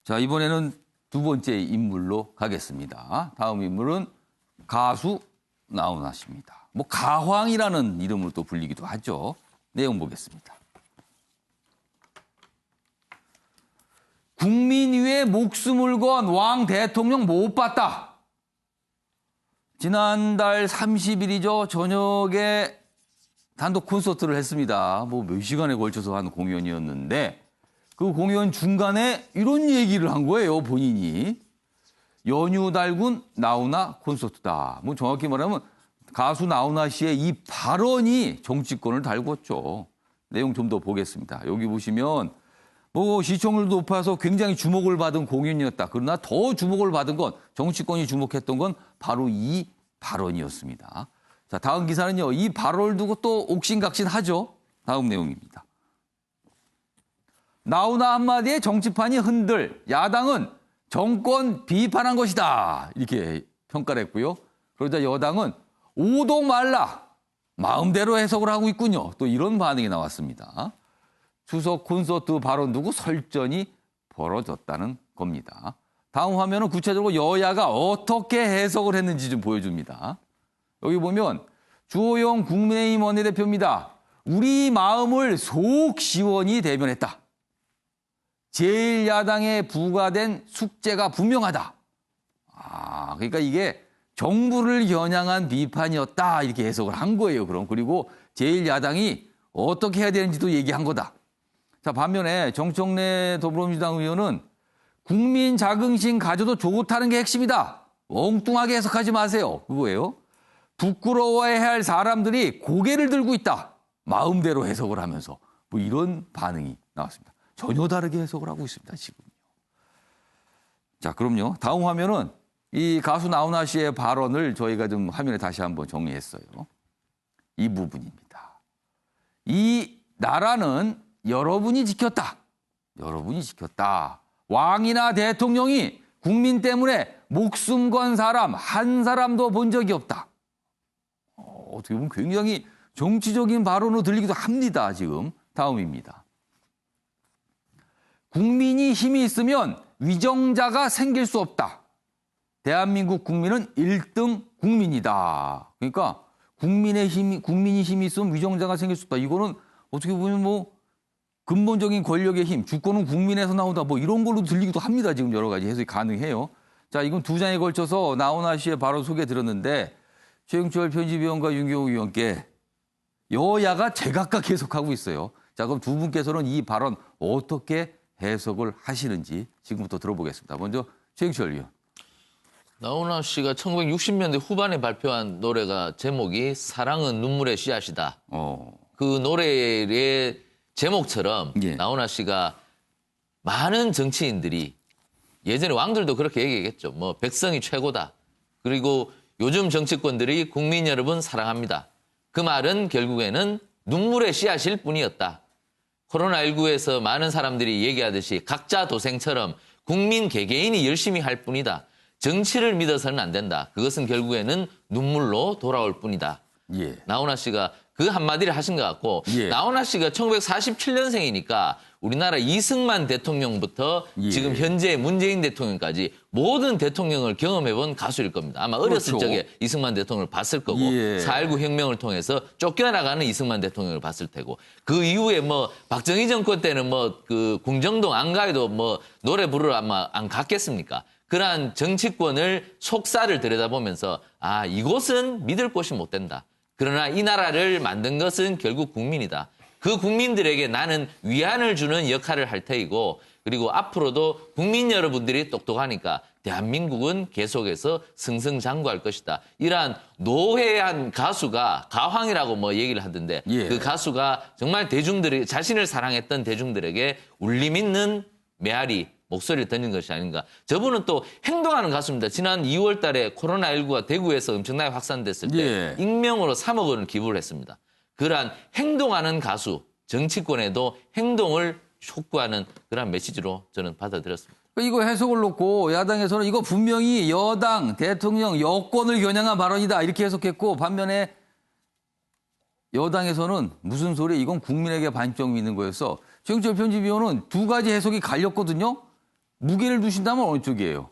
자, 이번에는 두 번째 인물로 가겠습니다. 다음 인물은 가수 나훈아 씨입니다. 뭐 가황이라는 이름으로 또 불리기도 하죠. 내용 보겠습니다. 국민 위에 목숨을 건 왕 대통령 못 봤다. 지난달 30일이죠. 저녁에 단독 콘서트를 했습니다. 뭐 몇 시간에 걸쳐서 한 공연이었는데 그 공연 중간에 이런 얘기를 한 거예요, 본인이. 연휴 달군 나훈아 콘서트다. 뭐 정확히 말하면 가수 나훈아 씨의 이 발언이 정치권을 달궜죠. 내용 좀 더 보겠습니다. 여기 보시면 뭐 시청률도 높아서 굉장히 주목을 받은 공연이었다. 그러나 더 주목을 받은 건 정치권이 주목했던 건 바로 이 발언이었습니다. 자, 다음 기사는요. 이 발언을 두고 또 옥신각신하죠. 다음 내용입니다. 나훈아 한마디에 정치판이 흔들 야당은 정권 비판한 것이다. 이렇게 평가를 했고요. 그러자 여당은 오동 말라. 마음대로 해석을 하고 있군요. 또 이런 반응이 나왔습니다. 추석 콘서트 발언 두고 설전이 벌어졌다는 겁니다. 다음 화면은 구체적으로 여야가 어떻게 해석을 했는지 좀 보여줍니다. 여기 보면 주호영 국민의힘 원내대표입니다. 우리 마음을 속 시원히 대변했다. 제1야당에 부과된 숙제가 분명하다. 그러니까 이게 정부를 겨냥한 비판이었다. 이렇게 해석을 한 거예요. 그럼 그리고 제1야당이 어떻게 해야 되는지도 얘기한 거다. 자, 반면에 정청래 더불어민주당 의원은 국민 자긍심 가져도 좋다는 게 핵심이다. 엉뚱하게 해석하지 마세요. 그거예요. 부끄러워해야 할 사람들이 고개를 들고 있다. 마음대로 해석을 하면서 뭐 이런 반응이 나왔습니다. 전혀 다르게 해석을 하고 있습니다. 지금요. 자, 그럼요. 다음 화면은 이 가수 나훈아 씨의 발언을 저희가 좀 화면에 다시 한번 정리했어요. 이 부분입니다. 이 나라는 여러분이 지켰다. 여러분이 지켰다. 왕이나 대통령이 국민 때문에 목숨 건 사람 한 사람도 본 적이 없다. 어떻게 보면 굉장히 정치적인 발언으로 들리기도 합니다. 지금 다음입니다. 국민이 힘이 있으면 위정자가 생길 수 없다. 대한민국 국민은 1등 국민이다. 그러니까 국민이 힘이 있으면 위정자가 생길 수 없다. 이거는 어떻게 보면 뭐 근본적인 권력의 힘, 주권은 국민에서 나온다. 뭐 이런 걸로 들리기도 합니다. 지금 여러 가지 해석이 가능해요. 자, 이건 두 장에 걸쳐서 나훈아 씨의 발언 소개해드렸는데 최영철 편집위원과 윤경욱 위원께 여야가 제각각 해석하고 있어요. 자, 그럼 두 분께서는 이 발언 어떻게 해석을 하시는지 지금부터 들어보겠습니다. 먼저 최영철 위원. 나훈아 씨가 1960년대 후반에 발표한 노래가 제목이 사랑은 눈물의 씨앗이다. 그 노래의 제목처럼 예. 나훈아 씨가 많은 정치인들이 예전에 왕들도 그렇게 얘기했겠죠. 뭐 백성이 최고다. 그리고 요즘 정치권들이 국민 여러분 사랑합니다. 그 말은 결국에는 눈물의 씨앗일 뿐이었다. 코로나19에서 많은 사람들이 얘기하듯이 각자 도생처럼 국민 개개인이 열심히 할 뿐이다. 정치를 믿어서는 안 된다. 그것은 결국에는 눈물로 돌아올 뿐이다. 예. 나훈아 씨가 그 한마디를 하신 것 같고 예. 나훈아 씨가 1947년생이니까 우리나라 이승만 대통령부터 지금 현재 문재인 대통령까지 모든 대통령을 경험해본 가수일 겁니다. 아마 어렸을 그렇죠. 적에 이승만 대통령을 봤을 거고 4.19 혁명을 통해서 쫓겨나가는 이승만 대통령을 봤을 테고 그 이후에 뭐 박정희 정권 때는 뭐 그 궁정동 안가에도 뭐 노래 부르러 아마 안 갔겠습니까? 그러한 정치권을 속사를 들여다보면서 이곳은 믿을 곳이 못 된다. 그러나 이 나라를 만든 것은 결국 국민이다. 그 국민들에게 나는 위안을 주는 역할을 할 테이고 그리고 앞으로도 국민 여러분들이 똑똑하니까 대한민국은 계속해서 승승장구할 것이다. 이러한 노회한 가수가 가황이라고 뭐 얘기를 하던데 그 가수가 정말 대중들이 자신을 사랑했던 대중들에게 울림 있는 메아리 목소리를 던진 것이 아닌가. 저분은 또 행동하는 가수입니다. 지난 2월 달에 코로나19가 대구에서 엄청나게 확산됐을 때 익명으로 3억 원을 기부를 했습니다. 그러한 행동하는 가수, 정치권에도 행동을 촉구하는 그런 메시지로 저는 받아들였습니다. 이거 해석을 놓고 야당에서는 이거 분명히 여당, 대통령, 여권을 겨냥한 발언이다 이렇게 해석했고 반면에 여당에서는 무슨 소리 이건 국민에게 반점 있는 거였어. 최영철 편집위원은 두 가지 해석이 갈렸거든요. 무게를 두신다면 어느 쪽이에요?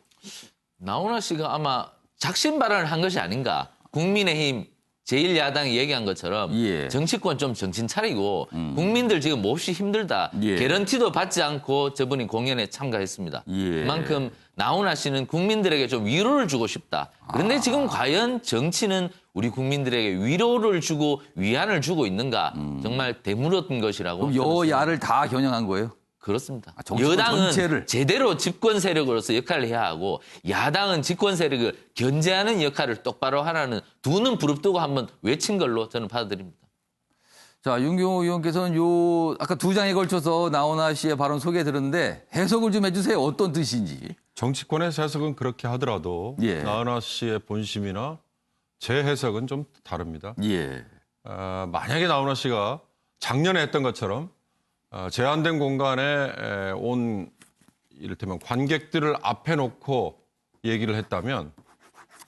나훈아 씨가 아마 작심 발언을 한 것이 아닌가. 국민의힘 제1야당이 얘기한 것처럼 예. 정치권 좀 정신 차리고 국민들 지금 몹시 힘들다. 예. 개런티도 받지 않고 저분이 공연에 참가했습니다. 예. 그만큼 나훈아 씨는 국민들에게 좀 위로를 주고 싶다. 그런데 지금 과연 정치는 우리 국민들에게 위로를 주고 위안을 주고 있는가. 정말 대물었던 것이라고. 그럼 여야를 다 겨냥한 거예요? 그렇습니다. 정치권 여당은 전체를. 제대로 집권 세력으로서 역할을 해야 하고 야당은 집권 세력을 견제하는 역할을 똑바로 하라는 두 눈 부릅뜨고 한번 외친 걸로 저는 받아들입니다. 자, 윤경호 의원께서는 아까 2장에 걸쳐서 나훈아 씨의 발언 소개해 드렸는데 해석을 좀 해주세요. 어떤 뜻인지. 정치권에서 해석은 그렇게 하더라도 예. 나훈아 씨의 본심이나 제 해석은 좀 다릅니다. 예. 만약에 나훈아 씨가 작년에 했던 것처럼 제한된 공간에 온 이를테면 관객들을 앞에 놓고 얘기를 했다면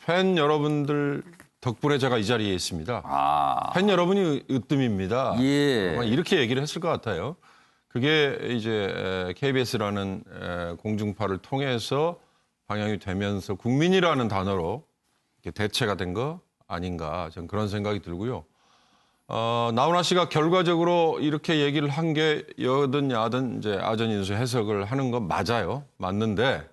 팬 여러분들 덕분에 제가 이 자리에 있습니다. 아. 팬 여러분이 으뜸입니다. 예. 아마 이렇게 얘기를 했을 것 같아요. 그게 이제 KBS라는 공중파를 통해서 방영이 되면서 국민이라는 단어로 이렇게 대체가 된 거 아닌가 저는 그런 생각이 들고요. 나훈아 씨가 결과적으로 이렇게 얘기를 한 게 여든 야든 이제 아전인수 해석을 하는 건 맞아요. 맞는데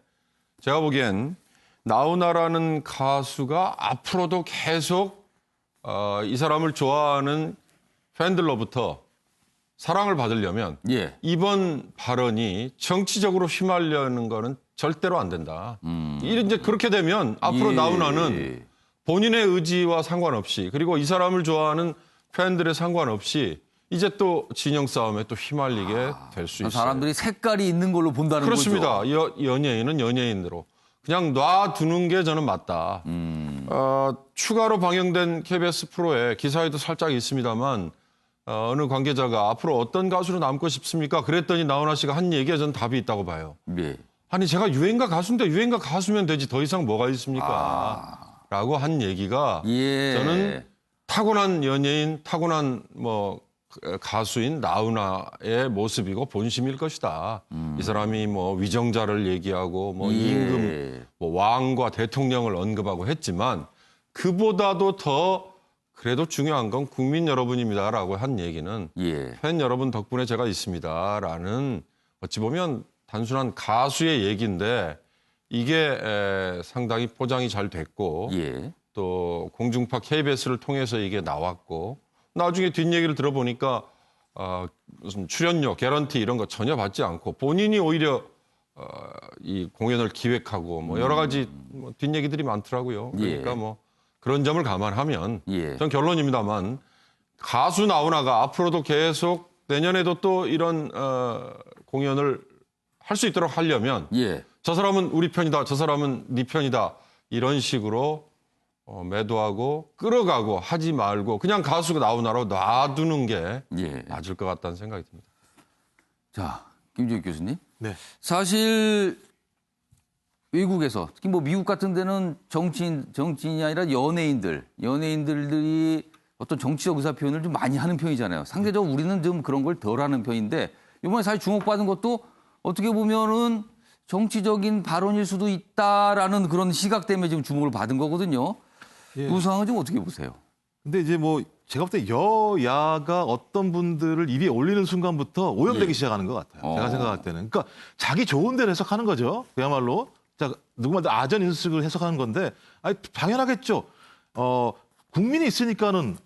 제가 보기엔 나훈아라는 가수가 앞으로도 계속 이 사람을 좋아하는 팬들로부터 사랑을 받으려면 예. 이번 발언이 정치적으로 휘말려는 거는 절대로 안 된다. 이제 그렇게 되면 앞으로 예. 나훈아는 본인의 의지와 상관없이 그리고 이 사람을 좋아하는 팬들의 상관없이 이제 또 진영 싸움에 또 휘말리게 될 수 있어요. 사람들이 색깔이 있는 걸로 본다는 그렇습니다. 거죠. 연예인은 연예인으로 그냥 놔두는 게 저는 맞다. 추가로 방영된 KBS 프로에 기사에도 살짝 있습니다만 어느 관계자가 앞으로 어떤 가수로 남고 싶습니까? 그랬더니 나훈아 씨가 한 얘기에 저는 답이 있다고 봐요. 예. 아니 제가 유행가 가수인데 유행가 가수면 되지 더 이상 뭐가 있습니까? 라고 한 얘기가 예. 저는 타고난 연예인, 타고난 가수인 나훈아의 모습이고 본심일 것이다. 이 사람이 위정자를 얘기하고 예. 임금, 왕과 대통령을 언급하고 했지만 그보다도 더 그래도 중요한 건 국민 여러분입니다라고 한 얘기는 예. 팬 여러분 덕분에 제가 있습니다라는 어찌 보면 단순한 가수의 얘기인데 이게 상당히 포장이 잘 됐고 예. 또 공중파 KBS를 통해서 이게 나왔고 나중에 뒷얘기를 들어보니까 무슨 출연료, 개런티 이런 거 전혀 받지 않고 본인이 오히려 이 공연을 기획하고 여러 가지 뒷얘기들이 많더라고요. 그러니까 예. 그런 점을 감안하면 예. 전 결론입니다만 가수 나훈아가 앞으로도 계속 내년에도 또 이런 공연을 할 수 있도록 하려면 예. 저 사람은 우리 편이다, 저 사람은 네 편이다 이런 식으로 매도하고 끌어가고 하지 말고 그냥 가수가 나훈아로 놔두는 게 예. 맞을 것 같다는 생각이 듭니다. 자, 김지욱 교수님. 네. 사실 외국에서 특히 미국 같은 데는 정치인이 아니라 연예인들이 어떤 정치적 의사 표현을 좀 많이 하는 편이잖아요. 상대적으로 우리는 좀 그런 걸 덜 하는 편인데 이번에 사실 주목받은 것도 어떻게 보면은 정치적인 발언일 수도 있다라는 그런 시각 때문에 지금 주목을 받은 거거든요. 예. 이 상황은 좀 어떻게 보세요? 근데 이제 제가 볼 때 여야가 어떤 분들을 입에 올리는 순간부터 오염되기 시작하는 것 같아요. 제가 생각할 때는. 그러니까 자기 좋은 대로 해석하는 거죠. 그야말로. 자, 누구마다 아전 인식을 해석하는 건데, 당연하겠죠. 국민이 있으니까는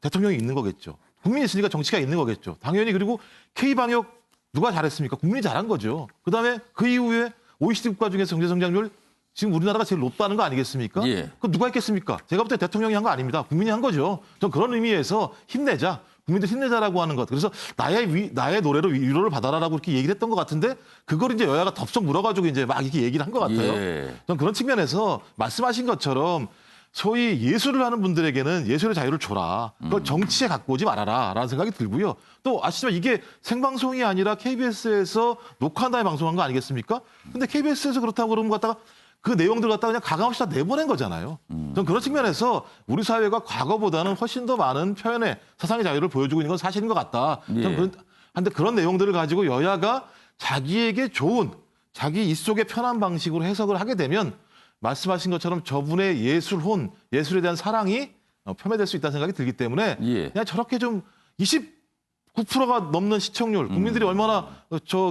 대통령이 있는 거겠죠. 국민이 있으니까 정치가 있는 거겠죠. 당연히 그리고 K방역 누가 잘했습니까? 국민이 잘한 거죠. 그다음에 그 이후에 OECD 국가 중에서 경제 성장률 지금 우리나라가 제일 높다는 거 아니겠습니까? 예. 그 누가 했겠습니까? 제가 볼 때 대통령이 한 거 아닙니다. 국민이 한 거죠. 전 그런 의미에서 힘내자. 국민들 힘내자라고 하는 것. 그래서 나의 노래로 위로를 받아라라고 이렇게 얘기를 했던 것 같은데 그걸 이제 여야가 덥석 물어가지고 이제 막 이렇게 얘기를 한 것 같아요. 예. 전 그런 측면에서 말씀하신 것처럼 소위 예술을 하는 분들에게는 예술의 자유를 줘라. 그걸 정치에 갖고 오지 말아라라는 생각이 들고요. 또 아시지만 이게 생방송이 아니라 KBS에서 녹화한 다음에 방송한 거 아니겠습니까? 근데 KBS에서 그렇다고 그러면 갖다가 그 내용들 갖다가 그냥 가감없이 다 내보낸 거잖아요. 전 그런 측면에서 우리 사회가 과거보다는 훨씬 더 많은 표현의 사상의 자유를 보여주고 있는 건 사실인 것 같다. 예. 한데 그런 내용들을 가지고 여야가 자기에게 좋은 자기 입속의 편한 방식으로 해석을 하게 되면 말씀하신 것처럼 저분의 예술혼, 예술에 대한 사랑이 폄훼될 수 있다는 생각이 들기 때문에 예. 그냥 저렇게 좀 29%가 넘는 시청률, 국민들이 얼마나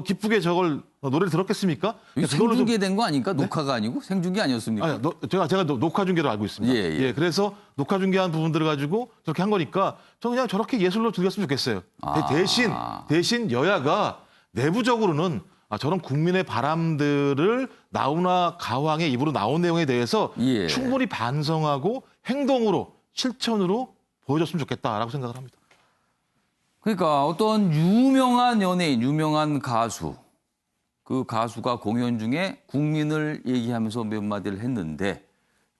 기쁘게 저걸 노래를 들었겠습니까? 이거 그걸로 좀- 생중계된 거 아닙니까? 녹화가 아니고 생중계 아니었습니까? 아니, 제가 녹화 중계로 알고 있습니다. 예, 예. 그래서 녹화 중계한 부분들을 가지고 저렇게 한 거니까 저는 그냥 저렇게 예술로 즐겼으면 좋겠어요. 아. 대신 여야가 내부적으로는 저런 국민의 바람들을 나훈아 가왕의 입으로 나온 내용에 대해서 예. 충분히 반성하고 행동으로 실천으로 보여줬으면 좋겠다라고 생각을 합니다. 그러니까 어떤 유명한 연예인, 유명한 가수, 그 가수가 공연 중에 국민을 얘기하면서 몇 마디를 했는데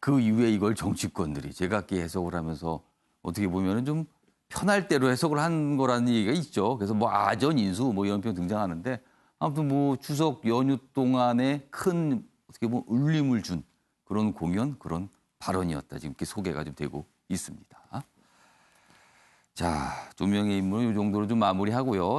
그 이후에 이걸 정치권들이 제각기 해석을 하면서 어떻게 보면은 좀 편할 대로 해석을 한 거라는 얘기가 있죠. 그래서 뭐 아전 인수 뭐 이런 표현 등장하는데 아무튼 뭐 추석 연휴 동안에 큰 어떻게 보면 울림을 준 그런 공연, 그런 발언이었다. 지금 이렇게 소개가 좀 되고 있습니다. 자, 조명의 인물 이 정도로 좀 마무리하고요.